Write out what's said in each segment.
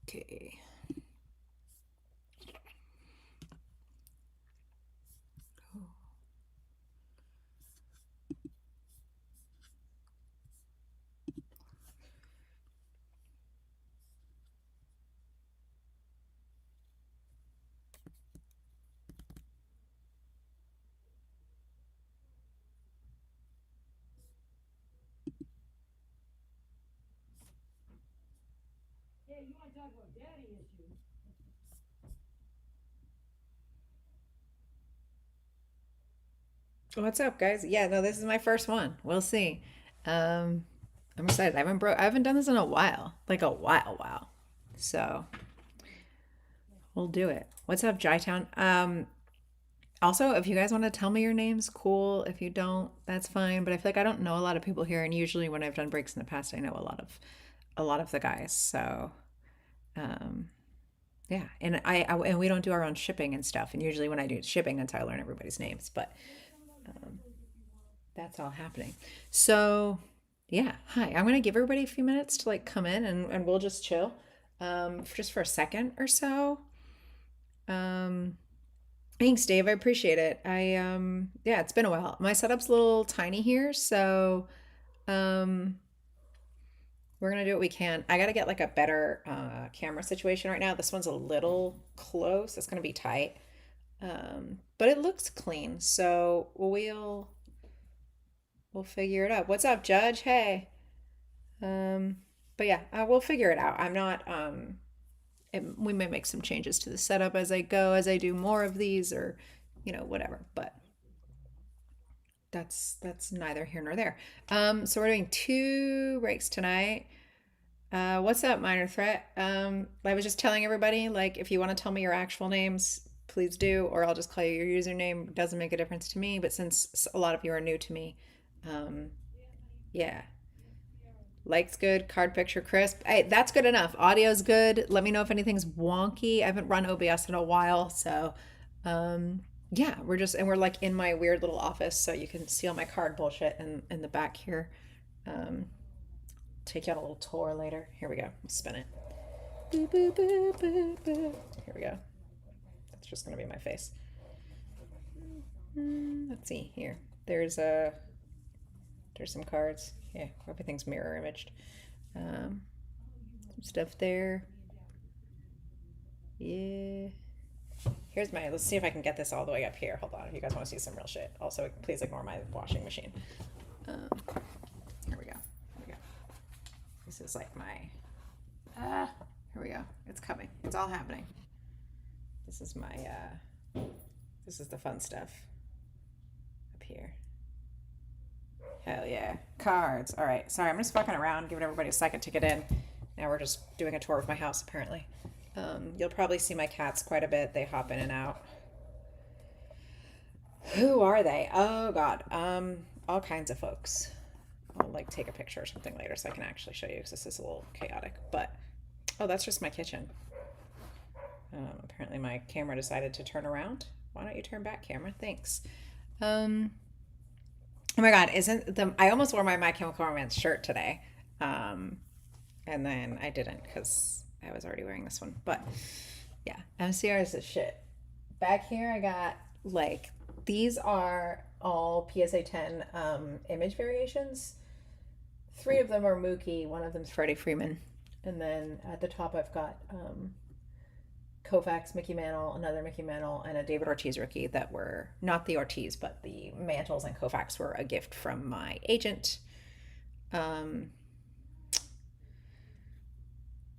Okay. Yeah, you want to talk about daddy issues? What's up, guys? Yeah, no, this is my first one. We'll see. Um, I'm excited. I haven't done this in a while, like a while. So we'll do it. What's up, Jai-town? Also, if you guys want to tell me your names, cool. If you don't, that's fine. But I feel like I don't know a lot of people here, and usually when I've done breaks in the past, I know a lot of the guys. So um, yeah, and and we don't do our own shipping and stuff. And usually when I do shipping, that's how I learn everybody's names. But Yeah, tell them about um, diapers if you want. that's all happening. So yeah, hi. I'm gonna give everybody a few minutes to like come in, and we'll just chill, just for a second or so. Um, Thanks, Dave. I appreciate it. Yeah, it's been a while. My setup's a little tiny here, so um, we're gonna do what we can. I gotta get like a better camera situation right now. This one's a little close. It's gonna be tight, but it looks clean. So we'll figure it out. What's up, Judge? Hey. Um, but yeah, we'll figure it out. I'm not. We may make some changes to the setup as I go, as I do more of these, or whatever. But that's neither here nor there. So we're doing two breaks tonight. What's up, Minor Threat? I was just telling everybody, like, if you want to tell me your actual names, please do, or I'll just call you your username. It doesn't make a difference to me, but since a lot of you are new to me, um, Yeah, honey. yeah, YBRB. light's good, card picture crisp. Hey, that's good enough. Audio's good. Let me know if anything's wonky. I haven't run OBS in a while, so um, yeah, we're like in my weird little office, so you can see all my card bullshit in the back here. Um, Take you on a little tour later. Here we go. Spin it. Boo, boo, boo, boo, boo. Here we go. That's just gonna be my face. Let's see here. There's a there's some cards. Yeah, everything's mirror imaged. Um, Oh, you some know, stuff there. me and Daddy used to do this every day. Yeah. Here's my. Let's see if I can get this all the way up here. Hold on. If you guys want to see some real shit. Also, please ignore my washing machine. Um, Here we go. Here we go. This is like my. Here we go. It's coming. It's all happening. This is my. This is the fun stuff up here. Hell yeah. Cards. All right. Sorry, I'm just fucking around, giving everybody a second to get in. Now we're just doing a tour of my house, apparently. You'll probably see my cats quite a bit. They hop in and out. Who are they? Oh, God. All kinds of folks. I'll like take a picture or something later so I can actually show you because this is a little chaotic. But, oh, that's just my kitchen. Apparently my camera decided to turn around. Why don't you turn back, camera? Thanks. Um, Oh my God, isn't the I almost wore my Chemical Romance shirt today. Um, and then I didn't because I was already wearing this one. But yeah, MCR is the shit. Back here I got like these are all PSA 10 image variations. Three of them are Mookie, one of them's Freddie Freeman. And then at the top I've got Koufax, Mickey Mantle, another Mickey Mantle, and a David Ortiz rookie that were not the Ortiz, but the Mantles and Koufax were a gift from my agent. Um,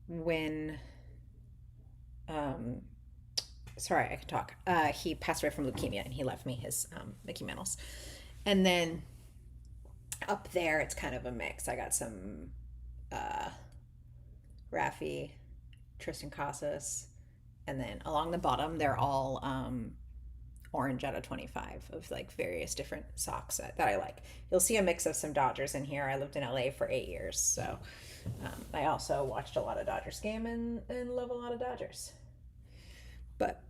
when, um, sorry, I can talk. He passed away from leukemia, and he left me his Mickey Mantles. And then up there, it's kind of a mix. I got some uh, Rafi, Tristan Casas, and then along the bottom, they're all orange out of 25 of like various different socks that I like. You'll see a mix of some Dodgers in here. I lived in LA for 8 years, so I also watched a lot of Dodgers game and love a lot of Dodgers. But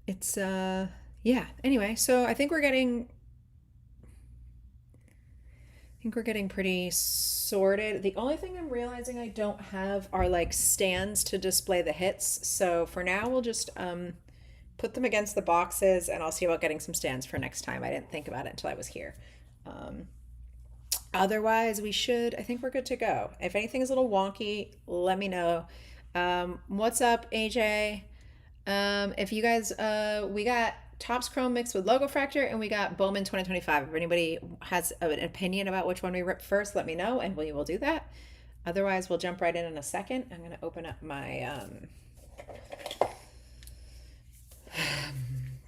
it's yeah. Anyway, so I think think we're getting pretty sorted. The only thing I'm realizing I don't have are like stands to display the hits. So for now, we'll just put them against the boxes and I'll see about getting some stands for next time. I didn't think about it until I was here. Um, Otherwise, I think we're good to go. If anything is a little wonky, let me know. What's up, AJ? If you guys, we got Topps Chrome mixed with Logo Fractor and we got Bowman 2025. If anybody has an opinion about which one we rip first, let me know and we will do that. Otherwise, we'll jump right in a second. I'm going to open up my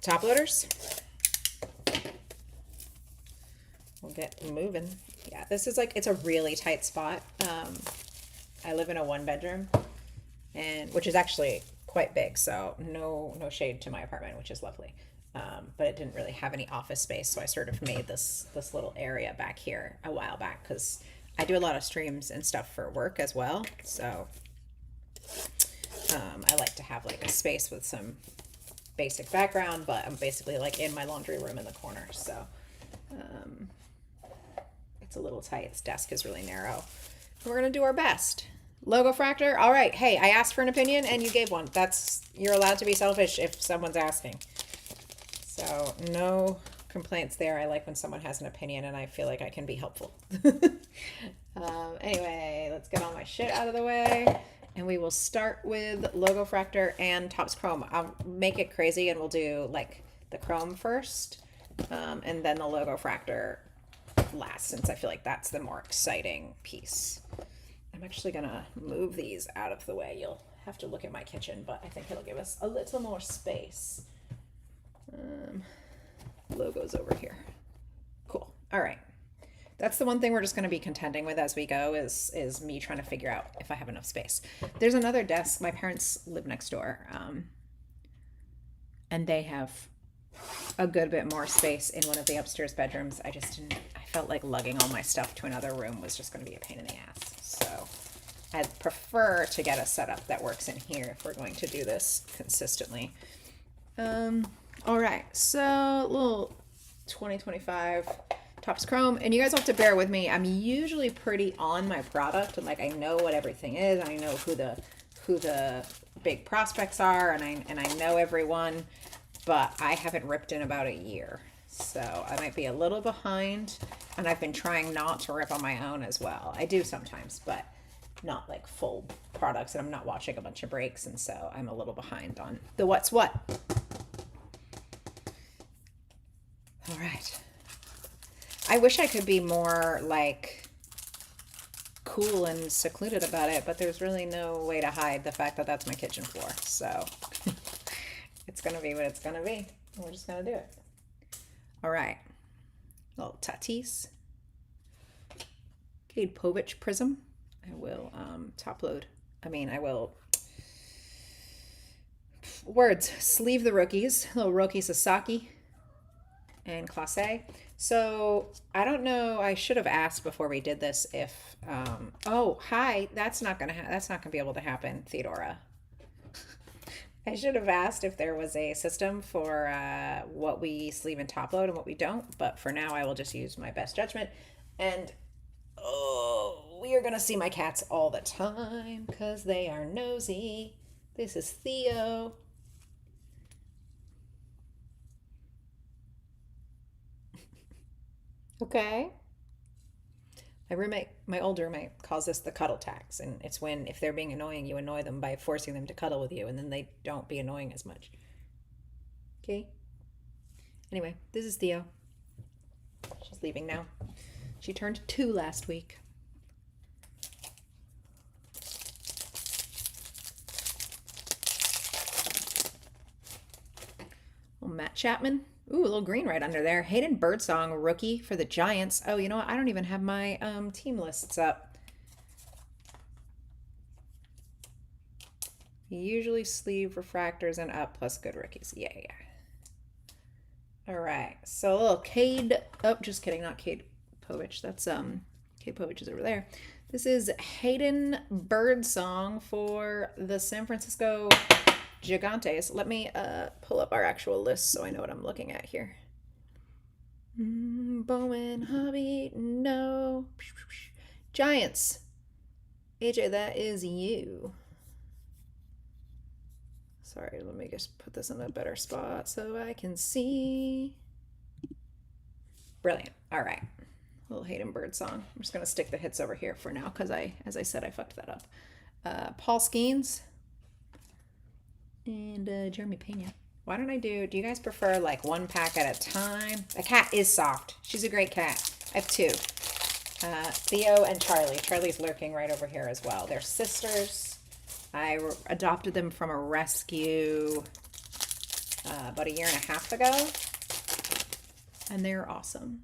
top loaders. We'll get moving. Yeah, this is like, it's a really tight spot. I live in a 1 bedroom and which is actually quite big, so no shade to my apartment, which is lovely. But it didn't really have any office space, so I sort of made this little area back here a while back because I do a lot of streams and stuff for work as well. So I like to have like a space with some basic background, but I'm basically like in my laundry room in the corner. So it's a little tight. This desk is really narrow. We're gonna do our best. Logo Fractor. All right. Hey, I asked for an opinion and you gave one. You're allowed to be selfish if someone's asking. So no complaints there. I like when someone has an opinion and I feel like I can be helpful. Anyway, let's get all my shit out of the way. And we will start with Logo Fractor and Topps Chrome. I'll make it crazy and we'll do like the Chrome first and then the Logo Fractor last, since I feel like that's the more exciting piece. I'm actually gonna move these out of the way. You'll have to look at my kitchen, but I think it'll give us a little more space. Logos over here. Cool. All right. That's the one thing we're just going to be contending with as we go is me trying to figure out if I have enough space. There's another desk. My parents live next door, and they have a good bit more space in one of the upstairs bedrooms. I felt like lugging all my stuff to another room was just going to be a pain in the ass. So I'd prefer to get a setup that works in here if we're going to do this consistently. All right, so little 2025 Topps Chrome, and you guys have to bear with me. I'm usually pretty on my product, and like I know what everything is, and I know who the big prospects are, and I know everyone, but I haven't ripped in about a year, so I might be a little behind. And I've been trying not to rip on my own as well. I do sometimes, but not like full products, and I'm not watching a bunch of breaks, and so I'm a little behind on the what's what. All right. I wish I could be more like cool and secluded about it, but there's really no way to hide the fact that that's my kitchen floor. So it's going to be what it's going to be. We're just going to do it. All right. Little Tatis. Cade Povich Prism. I will top load. I will words. Sleeve the rookies. Little Roki Sasaki and Clase. So I don't know. I should have asked before we did this if. Oh, hi. That's not gonna be able to happen, Theodora. I should have asked if there was a system for what we sleeve and top load and what we don't. But for now, I will just use my best judgment. And we are gonna see my cats all the time because they are nosy. This is Theo. Okay. My older roommate, calls this the cuddle tax, and it's when if they're being annoying, you annoy them by forcing them to cuddle with you, and then they don't be annoying as much. Okay. Anyway, this is Theo. She's leaving now. She turned 2 last week. Well, Matt Chapman. Ooh, a little green right under there. Hayden Birdsong, rookie for the Giants. Oh, you know what? I don't even have my team lists up. Usually sleeve refractors and up plus good rookies. Yeah. All right. So a little Cade. Oh, just kidding. Not Cade Povich. That's Cade Povich is over there. This is Hayden Birdsong for the San Francisco Gigantes. Let me pull up our actual list so I know what I'm looking at here. Bowman, hobby, no. Giants. AJ, that is you. Sorry, let me just put this in a better spot so I can see. Brilliant. All right. Little Hayden Bird song. I'm just going to stick the hits over here for now because as I said, I fucked that up. Paul Skeens and Jeremy Pena. Why don't do you guys prefer like one pack at a time? The cat is soft. She's a great cat. I have two. Theo and Charlie. Charlie's lurking right over here as well. They're sisters. I adopted them from a rescue about a year and a half ago. And they're awesome.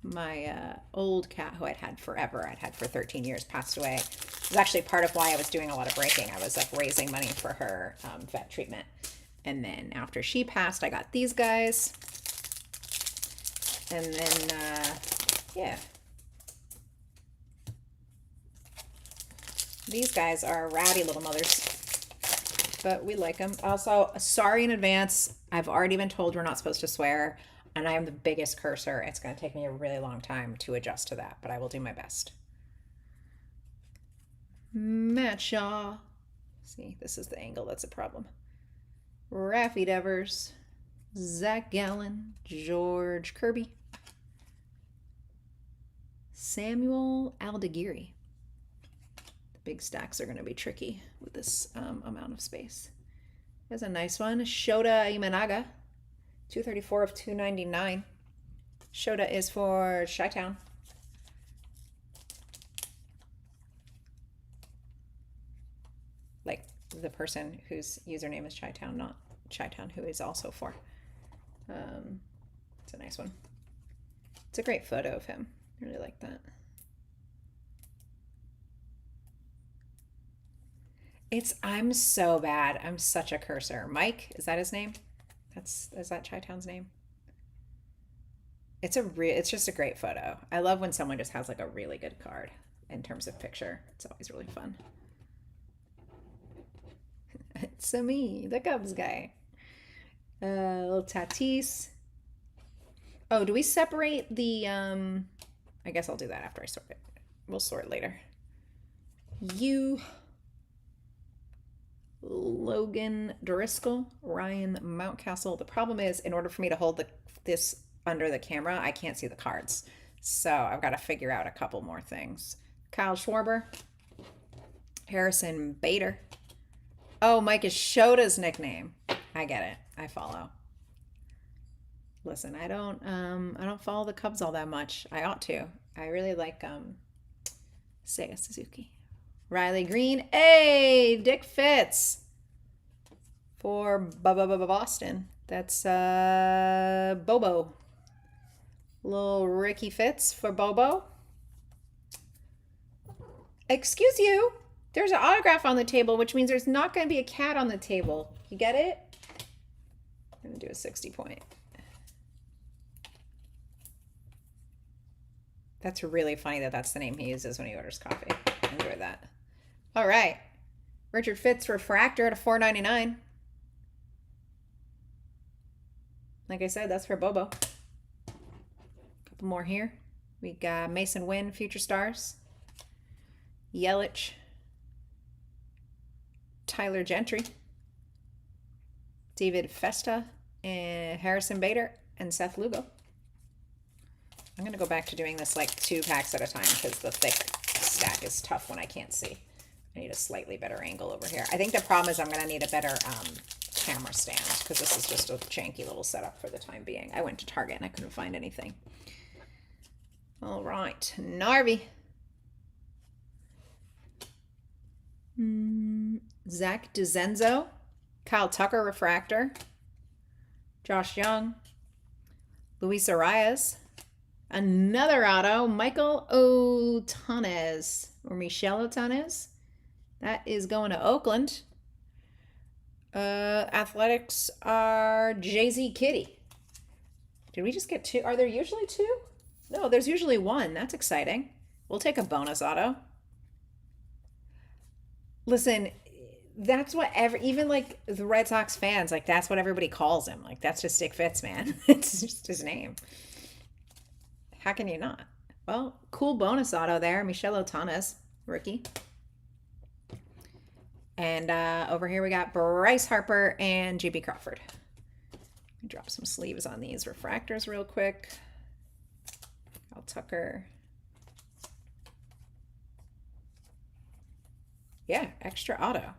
My old cat who I'd had forever, I'd had for 13 years, passed away. It was actually part of why I was doing a lot of breaking. I was like raising money for her vet treatment. And then after she passed, I got these guys. And then, yeah. These guys are rowdy little mothers. But we like them. Also, sorry in advance. I've already been told we're not supposed to swear. And I am the biggest cursor. It's going to take me a really long time to adjust to that. But I will do my best. Matt Shaw. See, this is the angle that's a problem. Raffy Devers, Zach Gallen, George Kirby, Samuel Aldegiri. The big stacks are going to be tricky with this amount of space. There's a nice one. Shota Imanaga, 234 of 299. Shota is for Chi-Town. Like the person whose username is Chi-Town, not Chi-Town, who is also for. It's a nice one. It's a great photo of him. I really like that. I'm so bad. I'm such a cursor. Mike, is that his name? Is that Chi-Town's name? It's just a great photo. I love when someone just has like a really good card in terms of picture. It's always really fun. It's me, the Cubs guy. Little Tatis. Oh, do we separate the I guess I'll do that after I sort it. We'll sort later. Logan Driscoll, Ryan Mountcastle. The problem is, in order for me to hold this under the camera, I can't see the cards. So I've got to figure out a couple more things. Kyle Schwarber, Harrison Bader. Oh, Mike is Shota's nickname. I get it. I follow. Listen, I don't follow the Cubs all that much. I ought to. I really like Seiya Suzuki. Riley Green. Hey, Dick Fitz for Boston. That's Bobo. Little Ricky Fitz for Bobo. Excuse you. There's an autograph on the table, which means there's not going to be a cat on the table. You get it? I'm going to do a 60 point. That's really funny that that's the name he uses when he orders coffee. Enjoy that. All right. Richard Fitz Refractor at a $4.99. Like I said, that's for Bobo. Couple more here. We got Mason Wynn, Future Stars. Yelich. Tyler Gentry. David Festa. And Harrison Bader. And Seth Lugo. I'm going to go back to doing this like 2 packs at a time because the thick stack is tough when I can't see. I need a slightly better angle over here. I think the problem is I'm going to need a better camera stand because this is just a janky little setup for the time being. I went to Target and I couldn't find anything. All right, Narvi. Zach DeZenzo. Kyle Tucker Refractor. Josh Young. Luis Arias. Another auto, Michael Otanes, or Michelle Otanes. That is going to Oakland. Athletics are Jay-Z Kitty. Did we just get 2? Are there usually 2? No, there's usually 1. That's exciting. We'll take a bonus auto. Listen, that's what even like the Red Sox fans, like that's what everybody calls him. Like that's just Dick Fitz, man. It's just his name. How can you not? Well, cool bonus auto there. Michelle Otanas, rookie. And over here we got Bryce Harper and JB Crawford. Drop some sleeves on these refractors real quick. Al Tucker. Yeah, extra auto.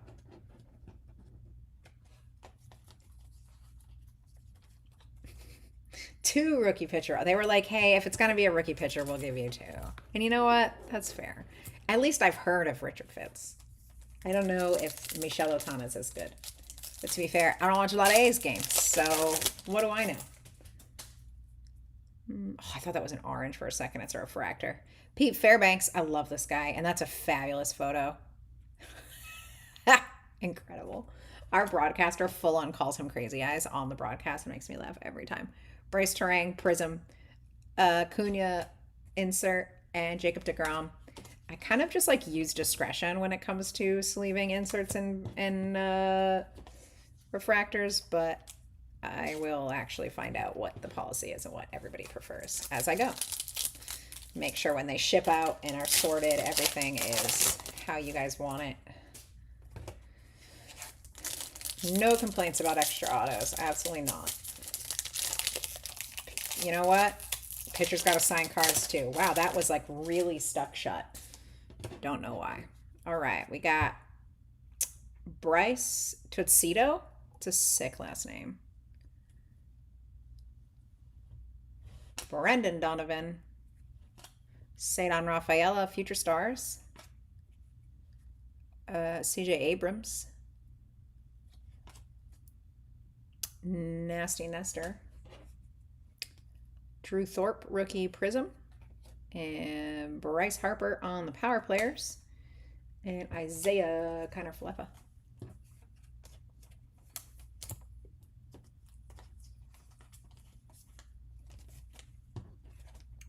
Two rookie pitcher. They were like, hey, if it's going to be a rookie pitcher, we'll give you two. And you know what? That's fair. At least I've heard of Richard Fitz. I don't know if Michelle Otanas is good. But to be fair, I don't watch a lot of A's games. So what do I know? Oh, I thought that was an orange for a second. It's a refractor. Pete Fairbanks. I love this guy. And that's a fabulous photo. Incredible. Our broadcaster full on calls him crazy eyes on the broadcast. It makes me laugh every time. Bryce Terang, Prism, Cunha, insert, and Jacob deGrom. I kind of just like use discretion when it comes to sleeving inserts and refractors, but I will actually find out what the policy is and what everybody prefers as I go. Make sure when they ship out and are sorted, everything is how you guys want it. No complaints about extra autos. Absolutely not. You know what? Pitcher's got to sign cards too. Wow, that was like really stuck shut. Don't know why. All right, we got Bryce Tuxedo. It's a sick last name. Brendan Donovan. Cedon Rafaela, Future Stars. CJ Abrams. Nasty Nestor. Drew Thorpe, rookie Prism. And Bryce Harper on the power players. And Isaiah Kiner-Falefa.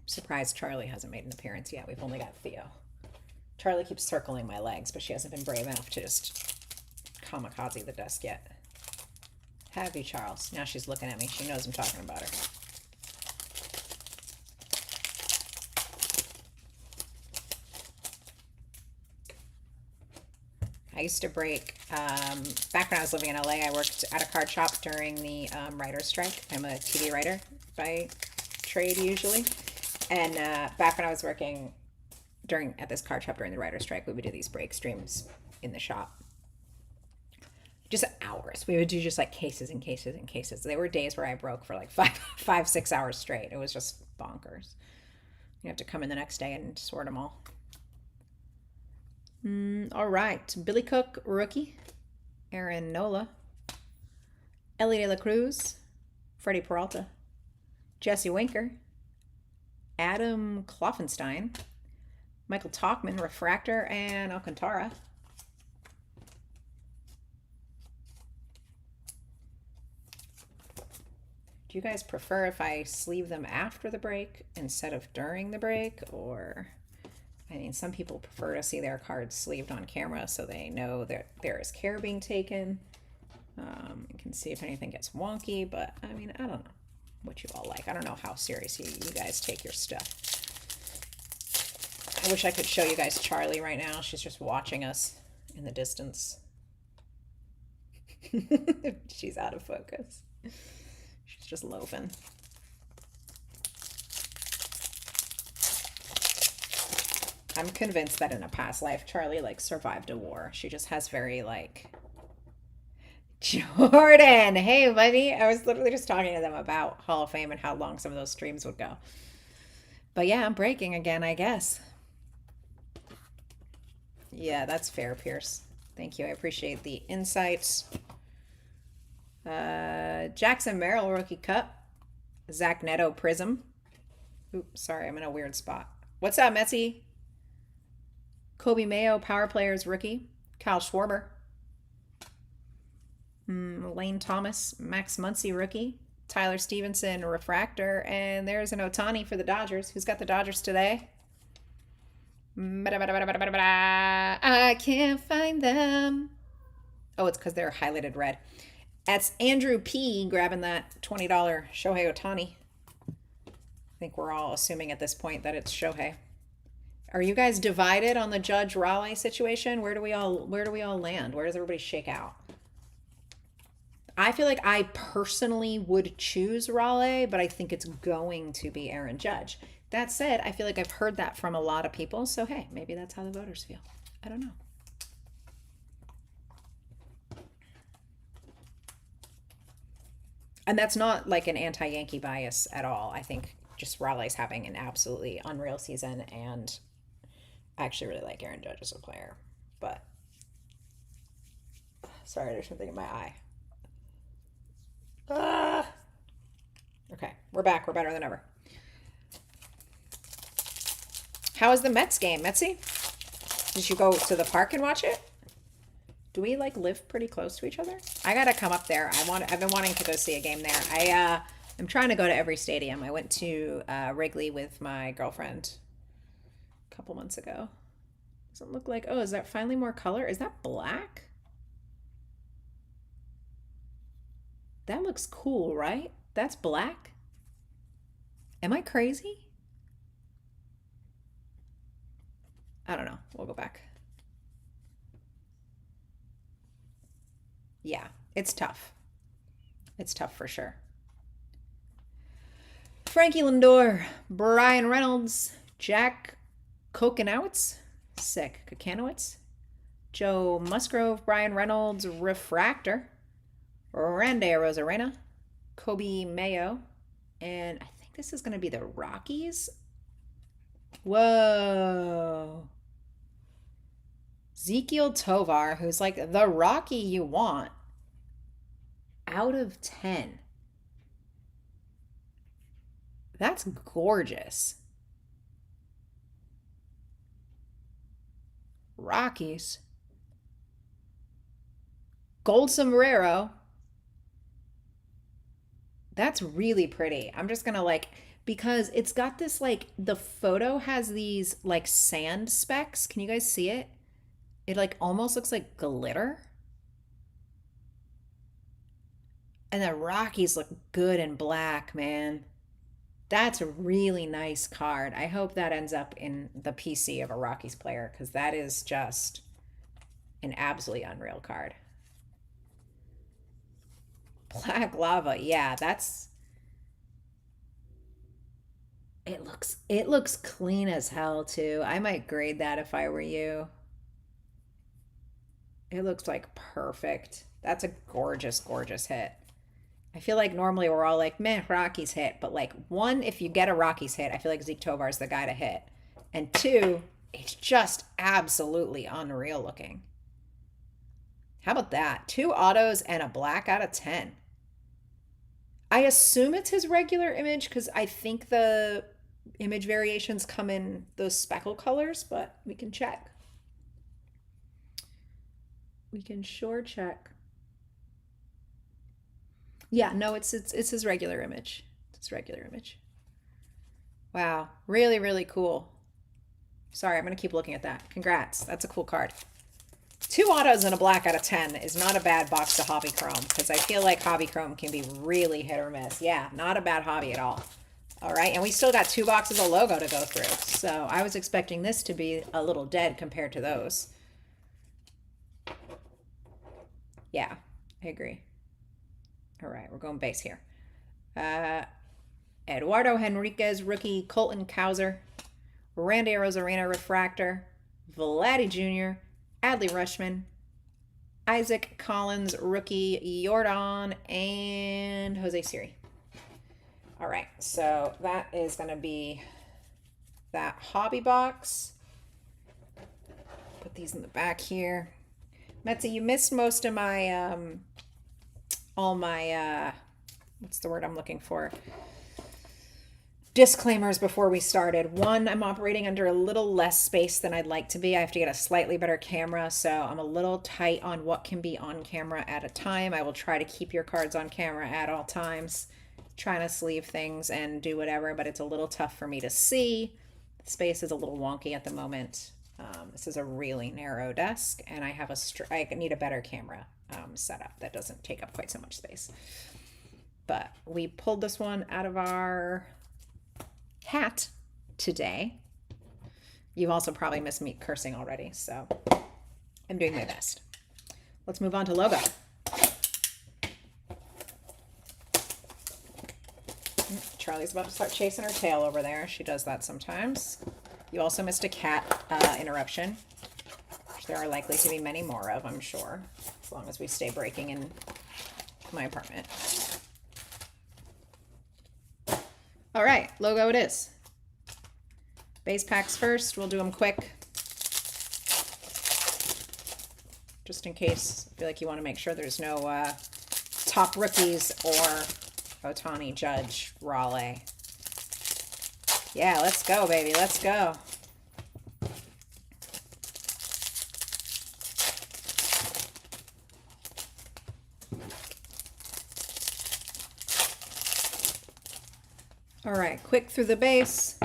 Surprised Charlie hasn't made an appearance yet. We've only got Theo. Charlie keeps circling my legs, but she hasn't been brave enough to just kamikaze the desk yet. Have you, Charles? Now she's looking at me. She knows I'm talking about her. I used to break, back when I was living in LA, I worked at a card shop during the writer's strike. I'm a TV writer by trade usually. And back when I was working at this card shop during the writer's strike, we would do these break streams in the shop. Just hours. We would do just like cases and cases and cases. There were days where I broke for like 6 hours straight. It was just bonkers. You have to come in the next day and sort them all. All right. Billy Cook, rookie. Aaron Nola. Ellie De La Cruz. Freddie Peralta. Jesse Winker. Adam Kloffenstein. Michael Talkman, refractor, and Alcantara. Do you guys prefer if I sleeve them after the break instead of during the break? Or, I mean, some people prefer to see their cards sleeved on camera so they know that there is care being taken. You can see if anything gets wonky, but I mean, I don't know what you all like. I don't know how serious you guys take your stuff. I wish I could show you guys Charlie right now. She's just watching us in the distance. She's out of focus. She's just loafing. I'm convinced that in a past life, Charlie like survived a war. She just has very like Jordan. Hey, buddy. I was literally just talking to them about Hall of Fame and how long some of those streams would go. But yeah, I'm breaking again, I guess. Yeah, that's fair, Pierce. Thank you. I appreciate the insights. Jackson Merrill, rookie cup. Zach Neto, Prism. Oops, sorry, I'm in a weird spot. What's up, Metsy? Kobe Mayo, power players, rookie. Kyle Schwarber. Lane Thomas, Max Muncy, rookie. Tyler Stevenson, refractor. And there's an Ohtani for the Dodgers. Who's got the Dodgers today? I can't find them. Oh, it's because they're highlighted red. That's Andrew P. grabbing that $20 Shohei Ohtani. I think we're all assuming at this point that it's Shohei. Are you guys divided on the Judge Raleigh situation? Where do we all land? Where does everybody shake out? I feel like I personally would choose Raleigh, but I think it's going to be Aaron Judge. That said, I feel like I've heard that from a lot of people, so hey, maybe that's how the voters feel. I don't know. And that's not like an anti-Yankee bias at all. I think just Raleigh's having an absolutely unreal season, and I actually really like Aaron Judge as a player. But sorry, there's something in my eye. Ah! Okay, we're back. We're better than ever. How was the Mets game, Metsy? Did you go to the park and watch it? Do we like live pretty close to each other? I gotta come up there. I've been wanting to go see a game there. I'm trying to go to every stadium. I went to Wrigley with my girlfriend a couple months ago. Doesn't look like. Oh, is that finally more color? Is that black? That looks cool, right? That's black. Am I crazy? I don't know. We'll go back. Yeah, it's tough. It's tough for sure. Frankie Lindor, Brian Reynolds, Jack Kokanowitz, sick, Kokanowitz, Joe Musgrove, Brian Reynolds, Refractor, Randy Rosarena, Kobe Mayo, and I think this is going to be the Rockies. Whoa. Ezekiel Tovar, who's like the Rocky you want, out of 10. That's gorgeous. Rockies. Gold sombrero. That's really pretty. I'm just gonna like, because it's got this like, the photo has these like sand specks. Can you guys see it? It like almost looks like glitter. And the Rockies look good in black, man. That's a really nice card. I hope that ends up in the PC of a Rockies player because that is just an absolutely unreal card. Black lava. Yeah, that's it looks clean as hell too. I might grade that if I were you. It looks like perfect. That's a gorgeous, gorgeous hit. I feel like normally we're all like, meh, Rockies hit. But like, one, if you get a Rockies hit, I feel like Zeke Tovar is the guy to hit. And two, it's just absolutely unreal looking. How about that? 2 autos and a black out of 10. I assume it's his regular image because I think the image variations come in those speckle colors, but we can check. We can sure check. Yeah, no, it's his regular image. It's his regular image. Wow, really, really cool. Sorry, I'm gonna keep looking at that. Congrats, that's a cool card. 2 autos and a black out of 10 is not a bad box to hobby chrome because I feel like hobby chrome can be really hit or miss. Yeah, not a bad hobby at all. All right, and we still got 2 boxes of logo to go through. So I was expecting this to be a little dead compared to those. Yeah, I agree. All right, we're going base here. Eduardo Henriquez, rookie. Colton Cowser, Randy Rosarena, refractor. Vladdy Jr., Adley Rushman, Isaac Collins, rookie. Jordan, and Jose Siri. All right, so that is going to be that hobby box. Put these in the back here. Metzi, you missed most of my, all my, what's the word I'm looking for? Disclaimers before we started. One, I'm operating under a little less space than I'd like to be. I have to get a slightly better camera, so I'm a little tight on what can be on camera at a time. I will try to keep your cards on camera at all times, trying to sleeve things and do whatever, but it's a little tough for me to see. The space is a little wonky at the moment. This is a really narrow desk, and I have I need a better camera setup that doesn't take up quite so much space. But we pulled this one out of our hat today. You've also probably missed me cursing already, so I'm doing my best. Let's move on to logo. Charlie's about to start chasing her tail over there. She does that sometimes. You also missed a cat interruption, which there are likely to be many more of, I'm sure, as long as we stay breaking in my apartment. All right, logo it is. Base packs first. We'll do them quick, just in case. I feel like you want to make sure there's no top rookies or Otani, Judge, Raleigh. Yeah, let's go, baby. Let's go. All right, quick through the base.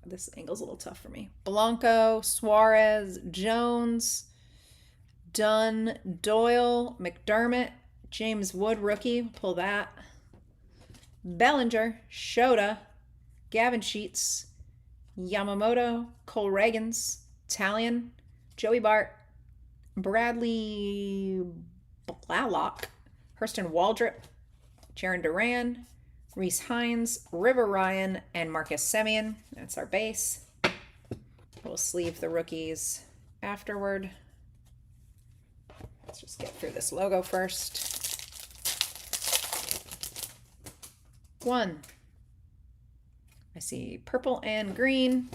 This angle's a little tough for me. Blanco, Suarez, Jones, Dunn, Doyle, McDermott, James Wood, rookie. Pull that. Bellinger, Shota, Gavin Sheets, Yamamoto, Cole Reagans, Talion, Joey Bart, Bradley Blalock, Hurston Waldrop, Jaron Duran, Reese Hines, River Ryan, and Marcus Semien. That's our base. We'll sleeve the rookies afterward. Let's just get through this logo first. One. I see purple and green.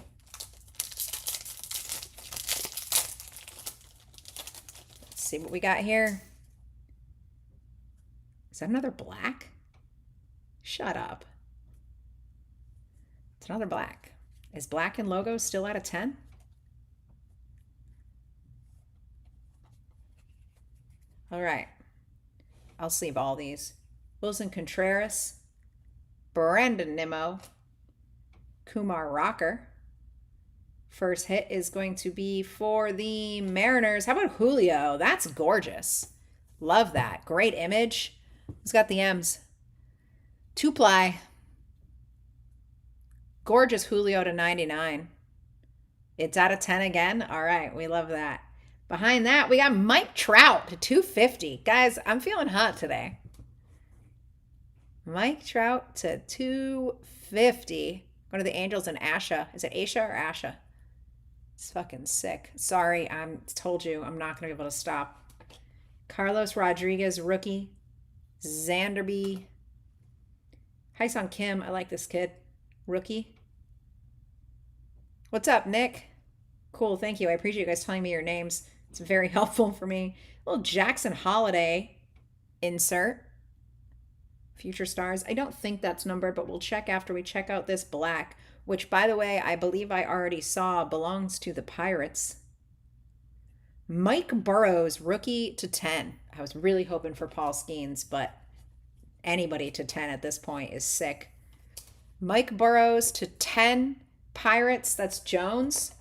Let's see what we got here. Is that another black? Shut up. It's another black. Is black and logo still out of 10? All right. I'll sleeve all these. Wilson Contreras, Brandon Nimmo, Kumar Rocker. First hit is going to be for the Mariners. How about Julio? That's gorgeous. Love that. Great image. Who's got the M's? 2-ply. Gorgeous Julio to 99. It's out of 10 again. All right, we love that. Behind that, we got Mike Trout to 250. Guys, I'm feeling hot today. Mike Trout to 250. Go to the Angels and Asha. Is it Asha or Asha? It's fucking sick. Sorry, I told you I'm not going to be able to stop. Carlos Rodriguez, rookie. Xanderby. Hyesung Kim, I like this kid. Rookie. What's up, Nick? Cool, thank you. I appreciate you guys telling me your names. It's very helpful for me. A little Jackson Holiday insert. Future Stars. I don't think that's numbered, but we'll check after we check out this black, which, by the way, I believe I already saw belongs to the Pirates. Mike Burrows, rookie to 10. I was really hoping for Paul Skeens, but anybody to 10 at this point is sick. Mike Burrows to 10. Pirates, that's Jones.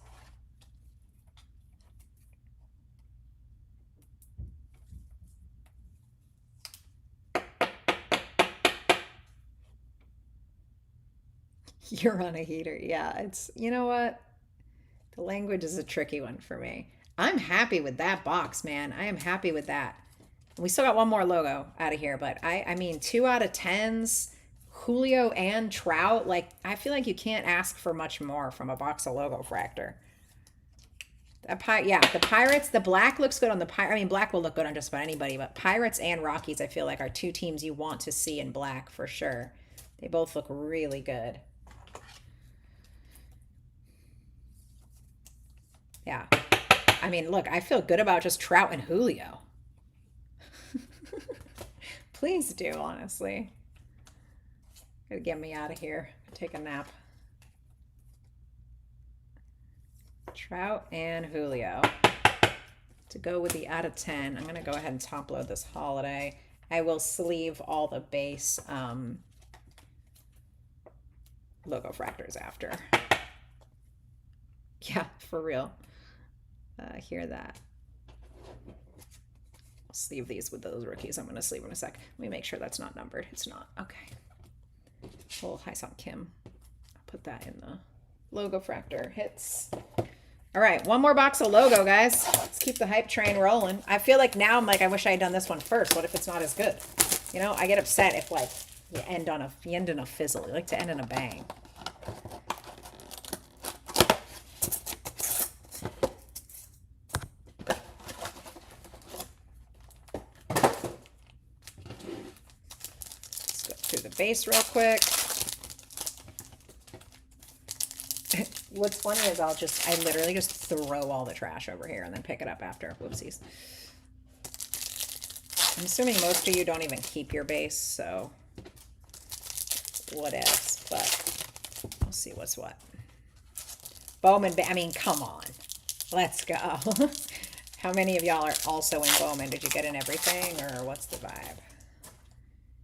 You're on a heater. Yeah, it's, you know what? The language is a tricky one for me. I'm happy with that box, man. I am happy with that. We still got one more logo out of here, but I mean, 2 out of 10s, Julio and Trout. Like, I feel like you can't ask for much more from a box of logo fractor. Yeah, the Pirates, the black looks good on the Pirates. I mean, black will look good on just about anybody, but Pirates and Rockies, I feel like, are two teams you want to see in black for sure. They both look really good. Yeah. I mean, look, I feel good about just Trout and Julio. Please do, honestly. Gotta get me out of here. Take a nap. Trout and Julio. To go with the out of 10, I'm going to go ahead and top load this holiday. I will sleeve all the base logo fractors after. Yeah, for real. Hear that. I'll sleeve these with those rookies. I'm going to sleeve in a sec. Let me make sure that's not numbered. It's not. Okay. Oh, Hyosung Kim. I'll put that in the logo fractor hits. All right, one more box of logo, guys. Let's keep the hype train rolling. I feel like now I'm like, I wish I had done this one first. What if it's not as good? You know, I get upset if like you end in a fizzle. You like to end in a bang. Let's go through the base real quick. What's funny is I literally just throw all the trash over here and then pick it up after. Whoopsies. I'm assuming most of you don't even keep your base, so what else? But we'll see what's what. Bowman, I mean, come on. Let's go. How many of y'all are also in Bowman? Did you get in everything, or what's the vibe?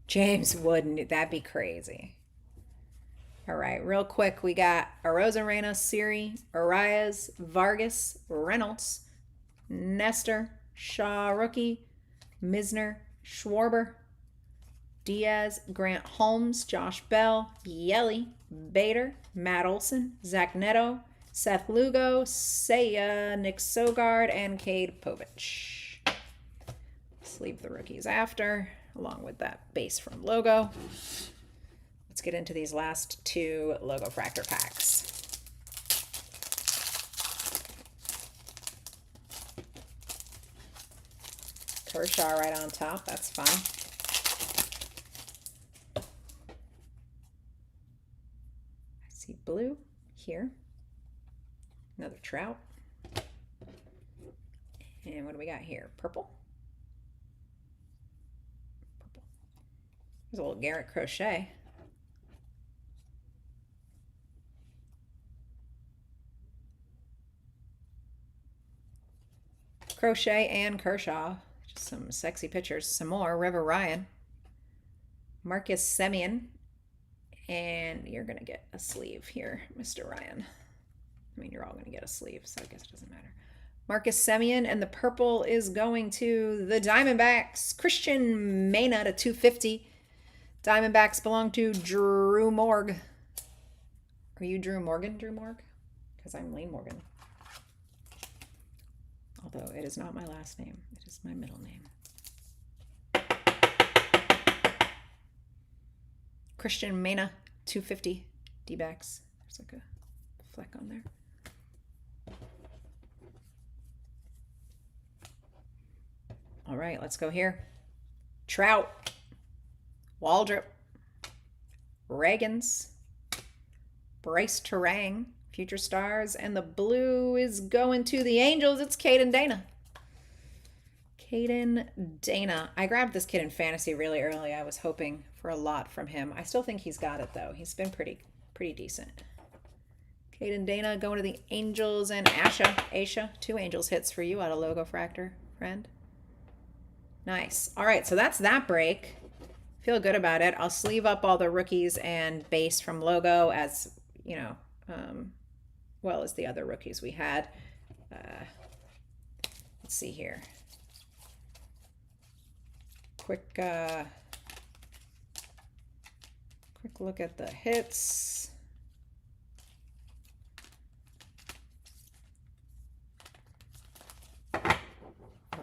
James wouldn't. That'd be crazy. All right, real quick, we got Arozarena, Siri, Arias, Vargas, Reynolds, Nestor, Shaw rookie, Misner, Schwarber, Diaz, Grant Holmes, Josh Bell, Yelly, Bader, Matt Olson, Zach Neto, Seth Lugo, Seiya, Nick Sogard, and Cade Povich. Let's leave the rookies after, along with that base from logo. Let's get into these last two logo fractor packs. Kershaw right on top, that's fun. I see blue here. Another Trout. And what do we got here? Purple. Purple. There's a little Garrett Crochet. Crochet and Kershaw. Just some sexy pictures. Some more. River Ryan. Marcus Semien. And you're going to get a sleeve here, Mr. Ryan. I mean, you're all going to get a sleeve, so I guess it doesn't matter. Marcus Semien, and the purple is going to the Diamondbacks. Christian Mena to 250. Diamondbacks belong to Drew Morg. Are you Drew Morgan, Drew Morg? Because I'm Lane Morgan. Although it is not my last name. It is my middle name. Christian Mena, 250. D-backs. There's like a fleck on there. All right, let's go here. Trout. Waldrop. Reagans. Bryce Terang. Future Stars. And the blue is going to the Angels. It's Caden Dana. Caden Dana. I grabbed this kid in fantasy really early. I was hoping for a lot from him. I still think he's got it, though. He's been pretty decent. Caden Dana going to the Angels, and Asha, 2 Angels hits for you out of Logo Fractor, friend. Nice. All right, so that's that break. Feel good about it. I'll sleeve up all the rookies and base from Logo as, you know, well as the other rookies we had. Let's see here. Quick look at the hits.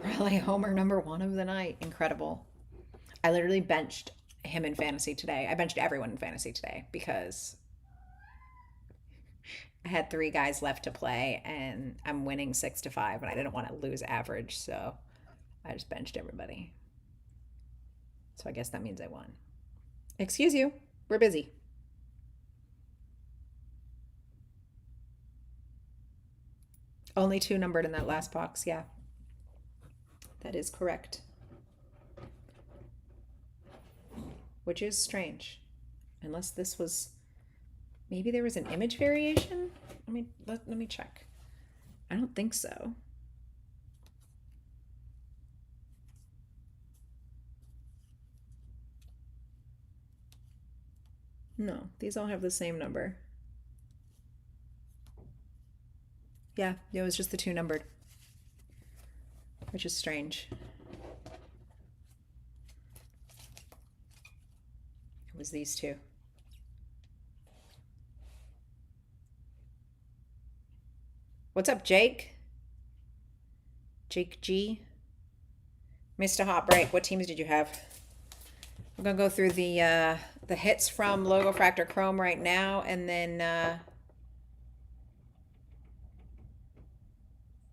Raleigh Homer #1 of the night. Incredible. I literally benched him in fantasy today. I benched everyone in fantasy today because I had 3 guys left to play and I'm winning 6-5 and I didn't want to lose average, so I just benched everybody. So I guess that means I won. Excuse you, we're busy. Only 2 numbered in that last box, yeah. That is correct. Which is strange. Unless this was, maybe there was an image variation? Let me check. I don't think so. No, these all have the same number. Yeah, it was just the 2 numbered, which is strange. It was these two. What's up, Jake? Jake G. Missed a hot break. What teams did you have? I'm gonna go through the hits from Logo Fractor Chrome right now, and then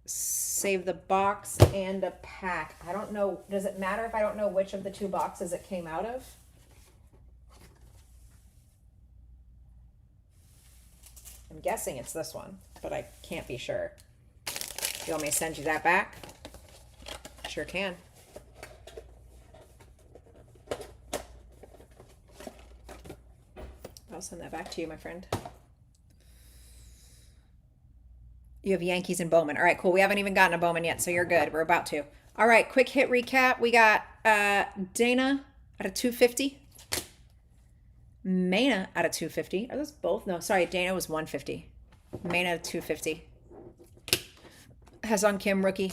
save the box and a pack. I don't know. Does it matter if I don't know which of the two boxes it came out of? I'm guessing it's this one, but I can't be sure. You want me to send you that back? Sure can. I'll send that back to you, my friend. You have Yankees and Bowman. All right, cool. We haven't even gotten a Bowman yet, so you're good. We're about to. All right, quick hit recap. We got Dana out of 250. Mana out of 250. Are those both? No, sorry. Dana was 150. Mana out of 250. Hassan Kim, rookie.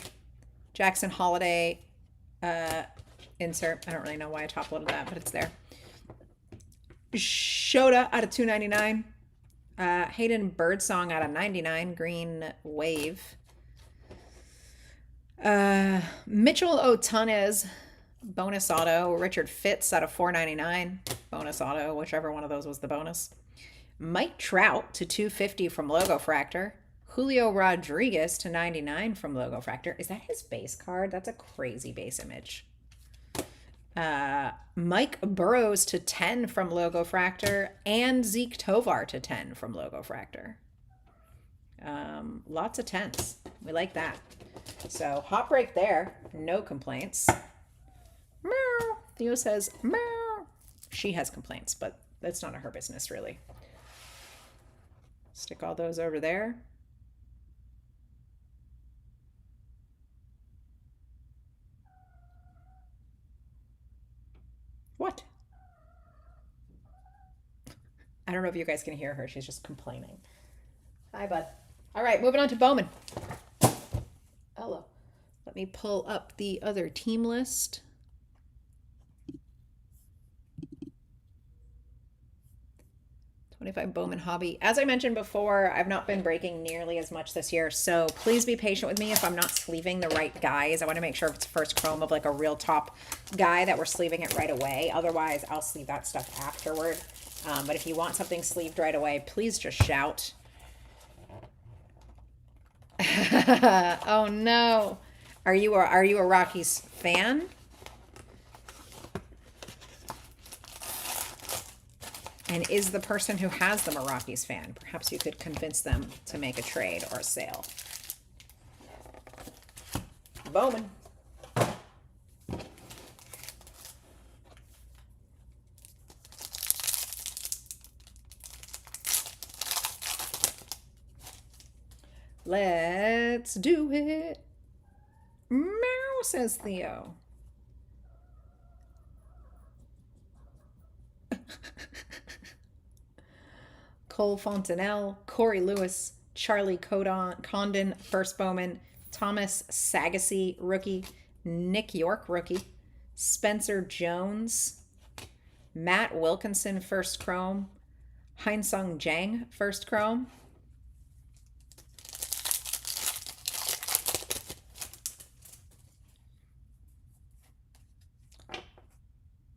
Jackson Holiday, insert. I don't really know why I top loaded that, but it's there. Shota out of 299. Hayden Birdsong out of 99. Green Wave. Mitchell Otunez, bonus auto. Richard Fitz out of 499. Bonus auto, whichever one of those was the bonus. Mike Trout to 250 from Logo Fractor. Julio Rodriguez to 99 from Logo Fractor. Is that his base card? That's a crazy base image. Mike Burrows to 10 from Logo Fractor. And Zeke Tovar to 10 from Logo Fractor. Lots of 10s. We like that. So, hot break there. No complaints. Meow. Theo says, meow. She has complaints, but that's none of her business, really. Stick all those over there. What? I don't know if you guys can hear her. She's just complaining. Hi, bud. All right, moving on to Bowman. Hello. Let me pull up the other team list. $25 Bowman hobby. As I mentioned before, I've not been breaking nearly as much this year, so please be patient with me if I'm not sleeving the right guys. I want to make sure it's first chrome of like a real top guy that we're sleeving it right away. Otherwise, I'll sleeve that stuff afterward. But if you want something sleeved right away, please just shout. Oh no. Are you a Rockies fan? And is the person who has them a Rockies fan? Perhaps you could convince them to make a trade or a sale. Bowman. Let's do it. Meow, says Theo. Cole Fontenelle, Corey Lewis, Charlie Condon, first Bowman, Thomas Sagassi, rookie, Nick York, rookie, Spencer Jones, Matt Wilkinson, first chrome, Hainsung Jang, first chrome.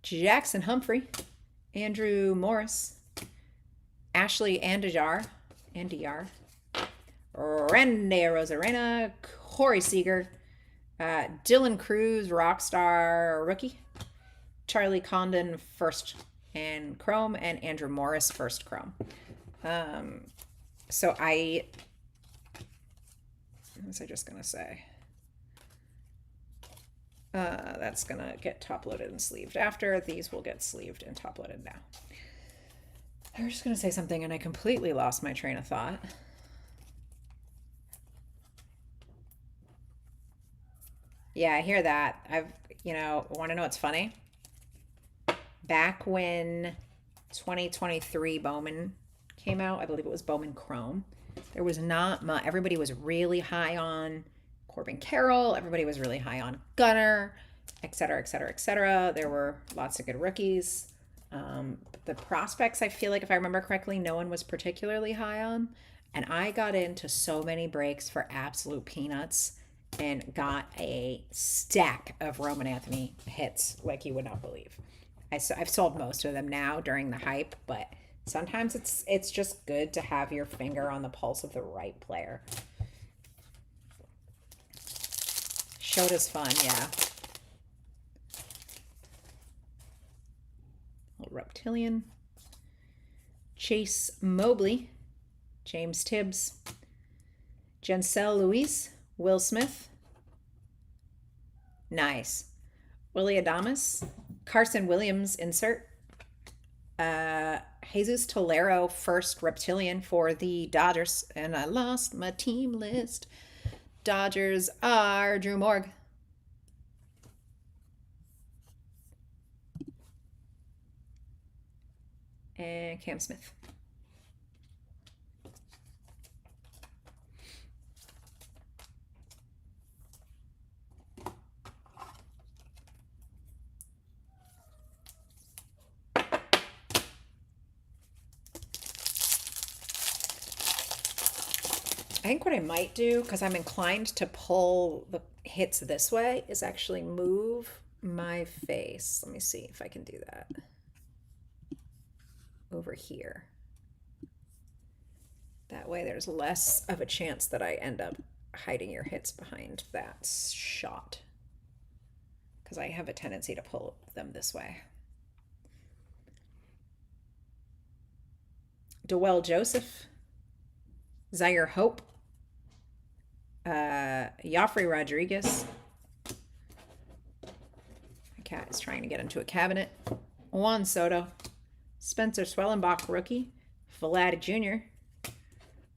Jackson Humphrey, Andrew Morris, Ashley Andijar, Randy Rosarena, Corey Seager, Dylan Cruz, Rockstar rookie, Charlie Condon, first and chrome, and Andrew Morris, first chrome. So what was I just gonna say? That's gonna get top loaded and sleeved after. These will get sleeved and top loaded now. I was just gonna say something and I completely lost my train of thought. Yeah, I hear that. Want to know what's funny? Back when 2023 Bowman came out, I believe it was Bowman Chrome, there was not much. Everybody was really high on Corbin Carroll. Everybody was really high on Gunner, et cetera, et cetera, et cetera. There were lots of good rookies. The prospects, I feel like if I remember correctly, no one was particularly high on. And I got into so many breaks for absolute peanuts and got a stack of Roman Anthony hits like you would not believe. I've sold most of them now during the hype, but sometimes it's just good to have your finger on the pulse of the right player. Shota's fun, yeah. Little reptilian. Chase Mobley, James Tibbs, Jensel Luis, Will Smith. Nice. Willie Adamas, Carson Williams insert. Jesus Tolero, first reptilian for the Dodgers. And I lost my team list. Dodgers are Drew Morg. And Cam Smith. I think what I might do, because I'm inclined to pull the hits this way, is actually move my face. Let me see if I can do that. Over here. That way there's less of a chance that I end up hiding your hits behind that shot. Because I have a tendency to pull them this way. Dewell Joseph. Zaire Hope. Joffrey Rodriguez. My cat is trying to get into a cabinet. Juan Soto. Spencer Swellenbach, rookie. Vlad Jr.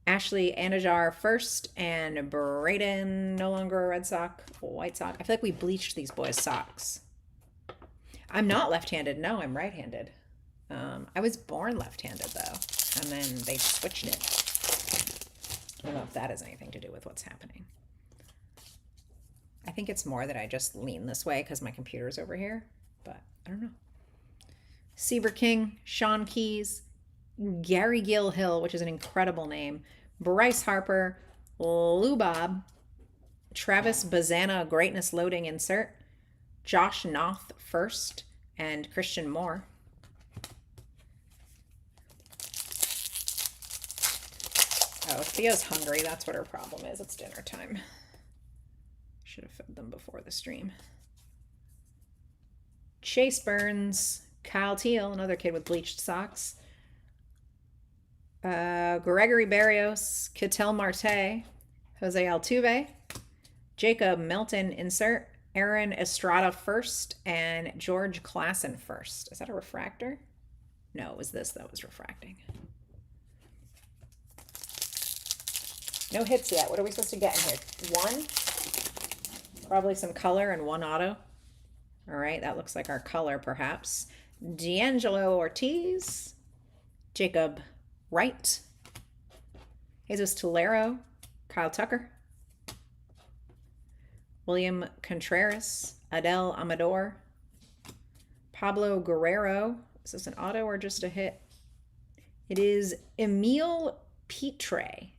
Ashley Anajar first, and Braden, no longer a Red Sox, White Sox. I feel like we bleached these boys' socks. I'm not left-handed. No, I'm right-handed. I was born left-handed, though, and then they switched it. I don't know if that has anything to do with what's happening. I think it's more that I just lean this way because my computer's over here, but I don't know. Seaver King, Sean Keys, Gary Gilhill, which is an incredible name, Bryce Harper, Lou Bob, Travis Bazana, Greatness Loading insert, Josh Noth first, and Christian Moore. Oh, Theo's hungry. That's what her problem is. It's dinner time. Should have fed them before the stream. Chase Burns, Kyle Teal, another kid with bleached socks. Gregory Barrios, Ketel Marte, Jose Altuve, Jacob Melton insert, Aaron Estrada first, and George Klassen first. Is that a refractor? No, it was this that was refracting. No hits yet. What are we supposed to get in here? One? Probably some color and one auto. All right, that looks like our color, perhaps. D'Angelo Ortiz, Jacob Wright, Jesus Tolero, Kyle Tucker, William Contreras, Adel Amador, Pablo Guerrero. Is this an auto or just a hit? It is Emil Peter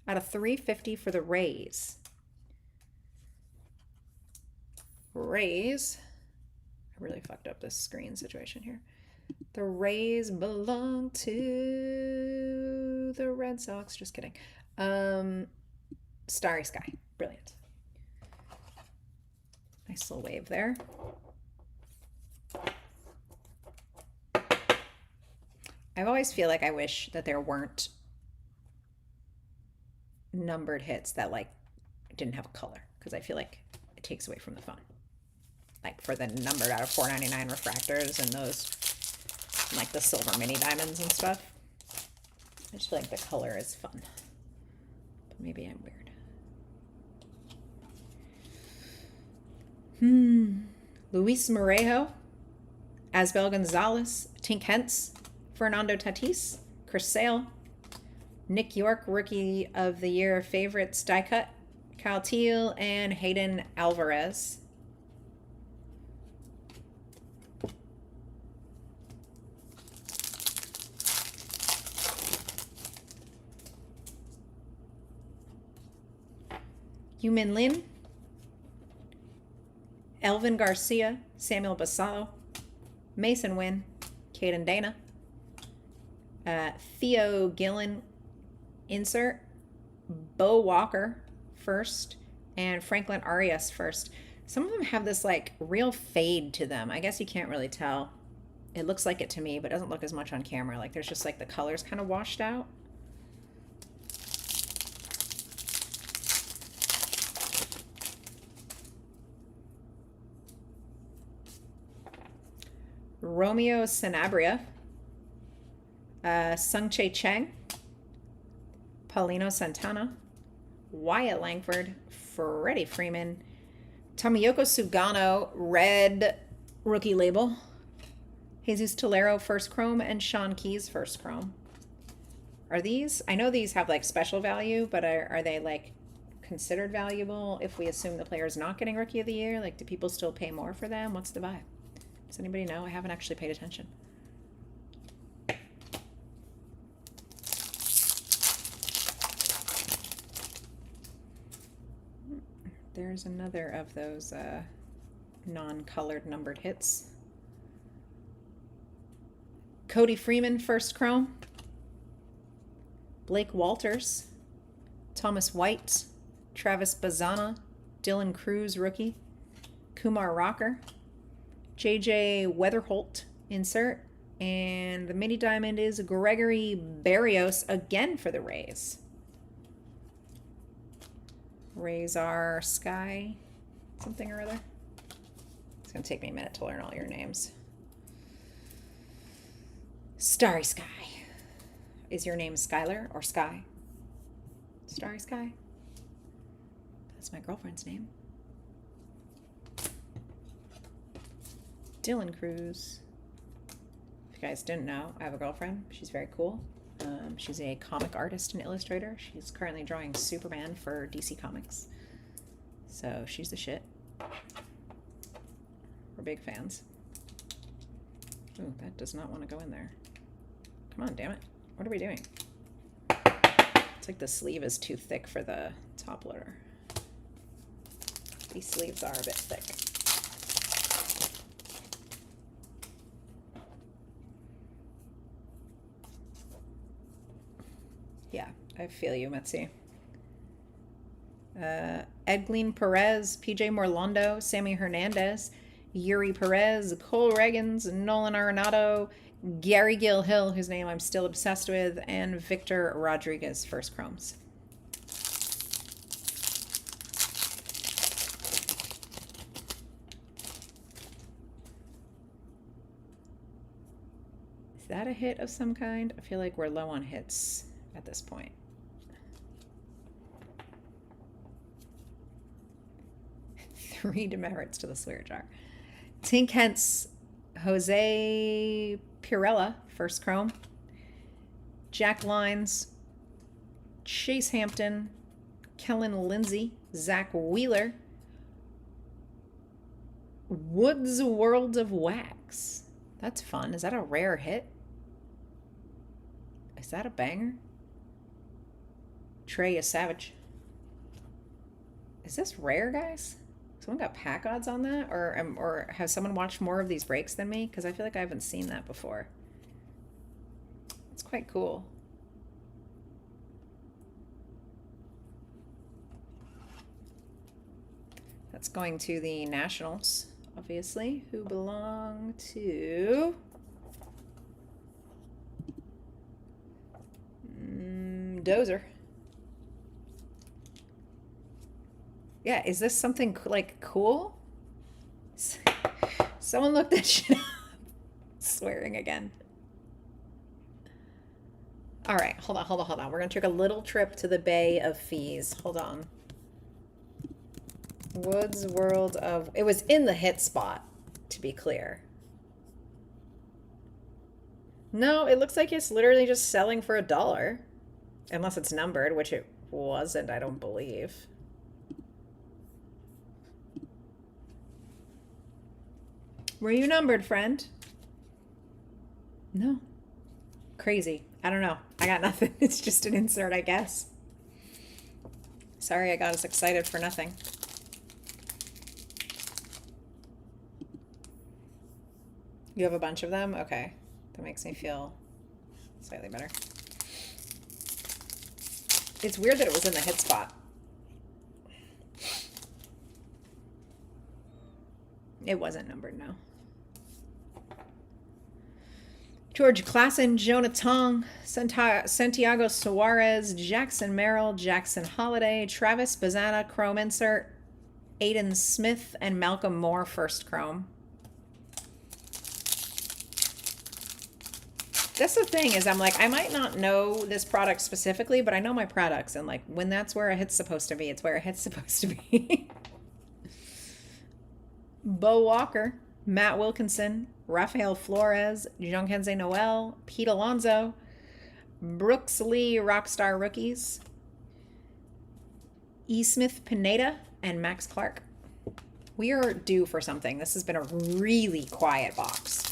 out of 350 for the Rays. I really fucked up this screen situation here. The Rays belong to the Red Sox. Just kidding. Starry Sky. Brilliant. Nice little wave there. I always feel like I wish that there weren't numbered hits that like didn't have a color, because I feel like it takes away from the fun. Like for the numbered out of 499 refractors and those, like the silver mini diamonds and stuff. I just feel like the color is fun. But maybe I'm weird. Luis Morejo, Asbel Gonzalez, Tink Hentz, Fernando Tatis, Chris Sale, Nick York, Rookie of the Year favorites, die cut, Kyle Teal, and Hayden Alvarez. Yumin Lin, Elvin Garcia, Samuel Basallo, Mason Wynn, Caden Dana, Theo Gillen, insert, Bo Walker, first, and Franklin Arias, first. Some of them have this like real fade to them. I guess you can't really tell. It looks like it to me, but it doesn't look as much on camera. Like there's just like the colors kind of washed out. Romeo Sanabria, Sung-Chae Cheng, Paulino Santana, Wyatt Langford, Freddie Freeman, Tomiyoko Sugano, red rookie label, Jesus Tolero, first chrome, and Sean Keys, first chrome. Are these, I know these have like special value, but are they like considered valuable if we assume the player is not getting rookie of the year? Like, do people still pay more for them? What's the vibe? Does anybody know? I haven't actually paid attention. There's another of those non-colored numbered hits. Cody Freeman, first chrome. Blake Walters, Thomas White, Travis Bazana, Dylan Cruz, rookie. Kumar Rocker, JJ Weatherholt, insert. And the mini diamond is Gregory Barrios, again for the Rays. Rays are Sky something or other. It's going to take me a minute to learn all your names. Starry Sky. Is your name Skylar or Sky? Starry Sky? That's my girlfriend's name. Dylan Cruz. If you guys didn't know, I have a girlfriend. She's very cool. She's a comic artist and illustrator. She's currently drawing Superman for DC Comics. So she's the shit. We're big fans. Ooh, that does not want to go in there. Come on, damn it. What are we doing? It's like the sleeve is too thick for the top loader. These sleeves are a bit thick. Yeah, I feel you, Mitzi. Edglin Perez, PJ Morlondo, Sammy Hernandez, Yuri Perez, Cole Reagans, Nolan Arenado, Gary Gill Hill, whose name I'm still obsessed with, and Victor Rodriguez, first chromes. Is that a hit of some kind? I feel like we're low on hits at this point. Three demerits to the swear jar. Tink Hence, Jose Pirella, first chrome. Jack Lines, Chase Hampton, Kellen Lindsay, Zach Wheeler, Woods World of Wax. That's fun. Is that a rare hit? Is that a banger? Trey is Savage. Is this rare, guys? Someone got pack odds on that? Or has someone watched more of these breaks than me? Because I feel like I haven't seen that before. It's quite cool. That's going to the Nationals, obviously, who belong to Dozer. Yeah, is this something like cool? Someone looked that shit up. Swearing again. All right, hold on. We're gonna take a little trip to the Bay of Fees. Hold on. Woods World of... It was in the hit spot, to be clear. No, it looks like it's literally just selling for $1. Unless it's numbered, which it wasn't, I don't believe. Were you numbered, friend? No. Crazy. I don't know. I got nothing. It's just an insert, I guess. Sorry I got us excited for nothing. You have a bunch of them? Okay. That makes me feel slightly better. It's weird that it was in the hit spot. It wasn't numbered, no. George Klassen, Jonah Tong, Santiago Suarez, Jackson Merrill, Jackson Holiday, Travis Bazana, Chrome insert, Aiden Smith, and Malcolm Moore, first Chrome. That's the thing is I'm like, I might not know this product specifically, but I know my products. And like when that's where a hit's supposed to be, it's where a hit's supposed to be. Bo Walker, Matt Wilkinson, Rafael Flores, Jean-Kenze Noel, Pete Alonso, Brooks Lee, Rockstar Rookies, E. Smith Pineda, and Max Clark. We are due for something. This has been a really quiet box.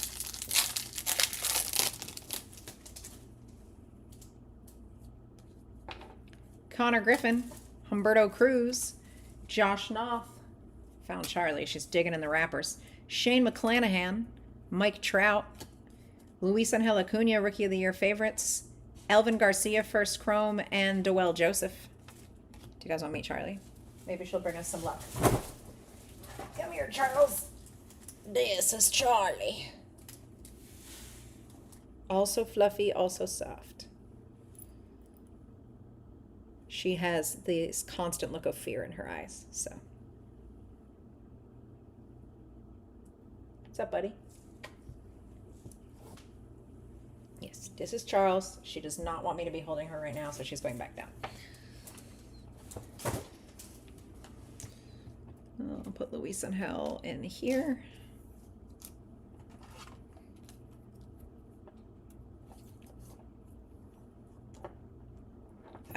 Connor Griffin, Humberto Cruz, Josh Knopf, found Charlie, she's digging in the wrappers, Shane McClanahan, Mike Trout, Luis Angel Acuna, Rookie of the Year favorites, Elvin Garcia, first Chrome, and Doel Joseph. Do you guys want to meet Charlie? Maybe she'll bring us some luck. Come here, Charles. This is Charlie. Also fluffy, also soft. She has this constant look of fear in her eyes, so. What's up, buddy? Yes, this is Charles. She does not want me to be holding her right now, so she's going back down. I'll put Luis Angel in here.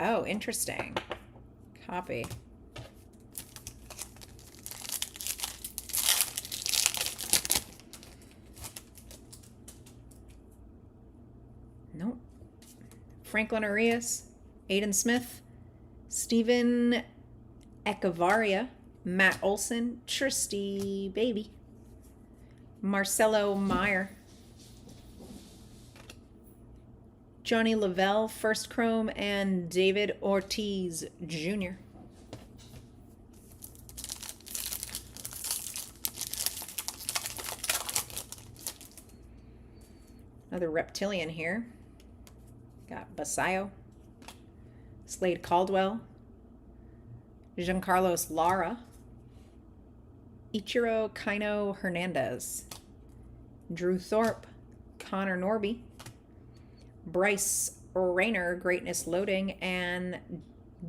Oh, interesting. Copy. Nope. Franklin Arias, Aiden Smith, Steven Echevarria, Matt Olson, Tristy Baby, Marcelo Meyer, Johnny Lavelle, first Chrome, and David Ortiz Jr. Another reptilian here. Got Basayo, Slade Caldwell, Giancarlos Lara, Ichiro Kaino Hernandez, Drew Thorpe, Connor Norby, Bryce Rayner, Greatness Loading, and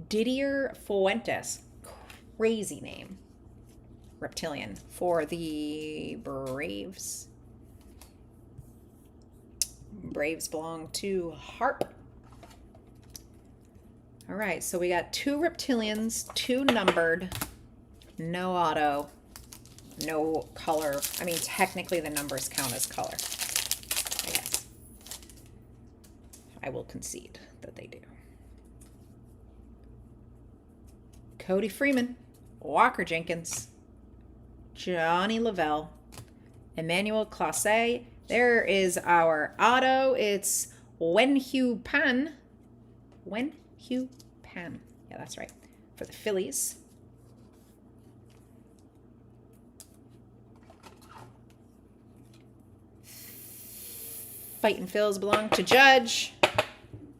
Didier Fuentes, crazy name, reptilian, for the Braves. Braves belong to Harp. All right, so we got 2 reptilians, 2 numbered, no auto, no color. I mean, technically the numbers count as color, I guess. I will concede that they do. Cody Freeman, Walker Jenkins, Johnny Lavelle, Emmanuel Classe. There is our auto. It's Wenhu Pan. Wenhu Pan. Yeah, that's right. For the Phillies. Fightin' Phils belong to Judge.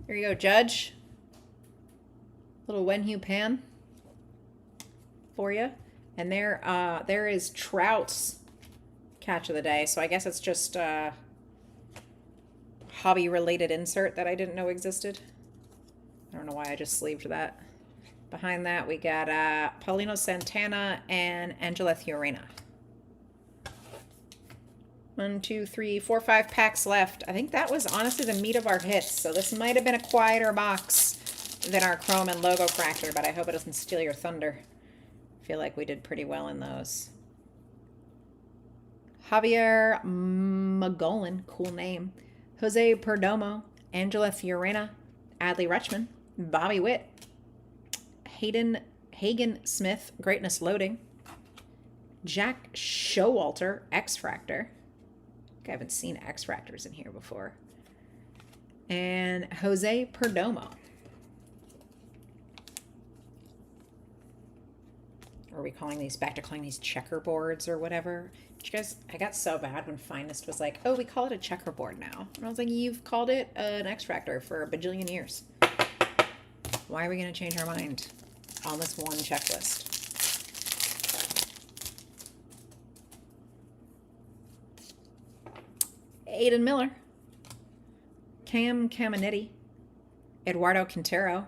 Here you go, Judge. Little Wenhu Pan for you. And there is Trout's catch of the day. So I guess it's just a hobby-related insert that I didn't know existed. I don't know why I just sleeved that. Behind that, we got Paulino Santana and Angela Fiorina. 1, 2, 3, 4, 5 packs left. I think that was honestly the meat of our hits. So this might have been a quieter box than our Chrome and Logo Fractor, but I hope it doesn't steal your thunder. I feel like we did pretty well in those. Javier Magolan, cool name. Jose Perdomo, Angela Fiorina, Adley Rutschman, Bobby Witt, Hayden Hagen Smith, Greatness Loading. Jack Showalter, X-Fractor. I haven't seen X-Fractors in here before. And Jose Perdomo. Are we calling these back to calling these checkerboards or whatever? You guys, I got so bad when Finest was like, oh, we call it a checkerboard now. And I was like, you've called it an X-Fractor for a bajillion years. Why are we going to change our mind on this one checklist? Aiden Miller. Cam Caminetti. Eduardo Quintero.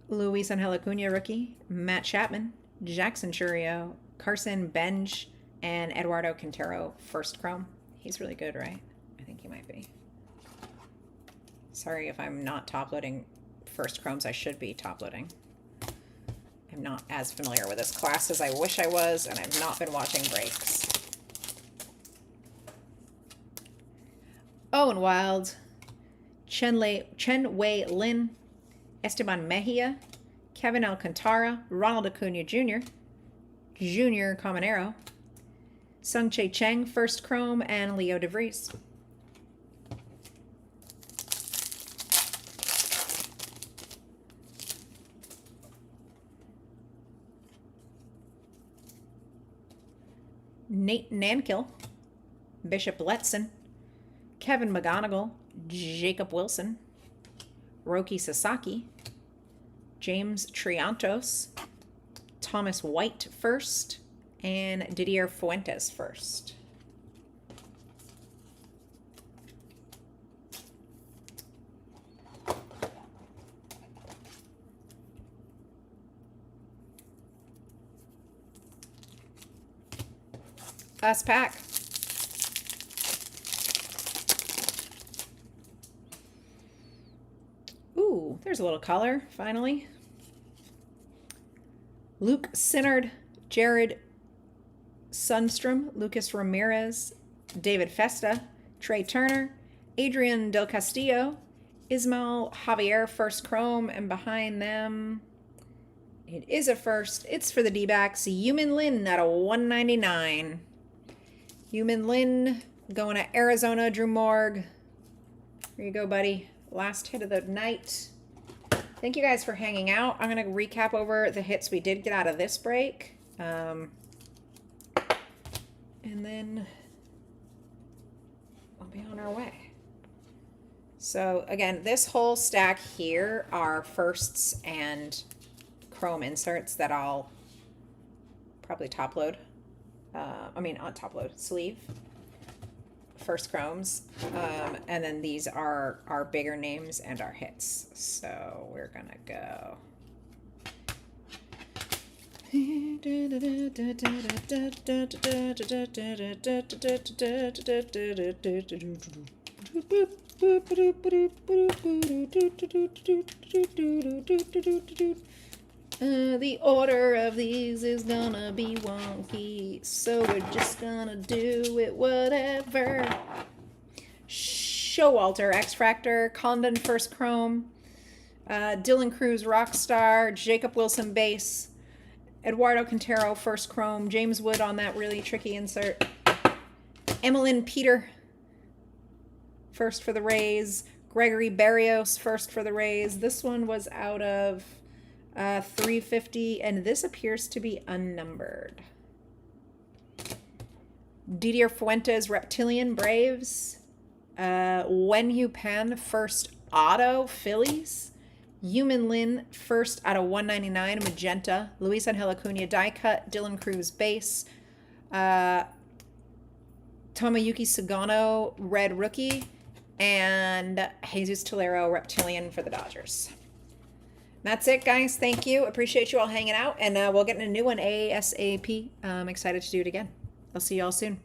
Luis Angel Acuna rookie. Matt Chapman. Jackson Churio. Carson Benj. And Eduardo Quintero first chrome. He's really good, right? I think he might be. Sorry if I'm not top loading first chromes. I should be top loading. I'm not as familiar with this class as I wish I was, and I've not been watching breaks. Owen Wild, Chen Wei Lin, Esteban Mejia, Kevin Alcantara, Ronald Acuna Jr., Junior Caminero, Sung Chae Cheng, first chrome, and Leo DeVries. Nate Nankill, Bishop Letson, Kevin McGonigal, Jacob Wilson, Roki Sasaki, James Triantos, Thomas White first, and Didier Fuentes first. Last pack. Ooh, there's a little color, finally. Luke Sinnard, Jared Sundstrom, Lucas Ramirez, David Festa, Trey Turner, Adrian Del Castillo, Ismael Javier, first chrome, and behind them, it is a first. It's for the D-backs. Yumin Lin at a 199. Yumin Lin going to Arizona. Drew Morg. Here you go, buddy. Last hit of the night. Thank you guys for hanging out. I'm going to recap over the hits we did get out of this break. And then we'll be on our way. So again, this whole stack here are firsts and chrome inserts that I'll probably top load. Not top load, sleeve. First chromes. And then these are our bigger names and our hits. So we're gonna go. The order of these is gonna be wonky, so we're just gonna do it whatever. Showalter, X-Fractor, Condon, first chrome, Dylan Cruz, Rockstar, Jacob Wilson, base, Eduardo Quintero, first chrome, James Wood on that really tricky insert, Emmeline Peter, first for the Rays, Gregory Barrios, first for the Rays. This one was out of 350, and this appears to be unnumbered. Didier Fuentes, Reptilian, Braves. Wenyu Pan, first auto, Phillies. Yumin Lin, first out of 199, magenta. Luis Angel Acuna, die cut. Dylan Cruz, base. Tomoyuki Sagano, red rookie. And Jesus Tolero, Reptilian for the Dodgers. That's it, guys. Thank you. Appreciate you all hanging out. And we'll get in a new one ASAP. I'm excited to do it again. I'll see you all soon.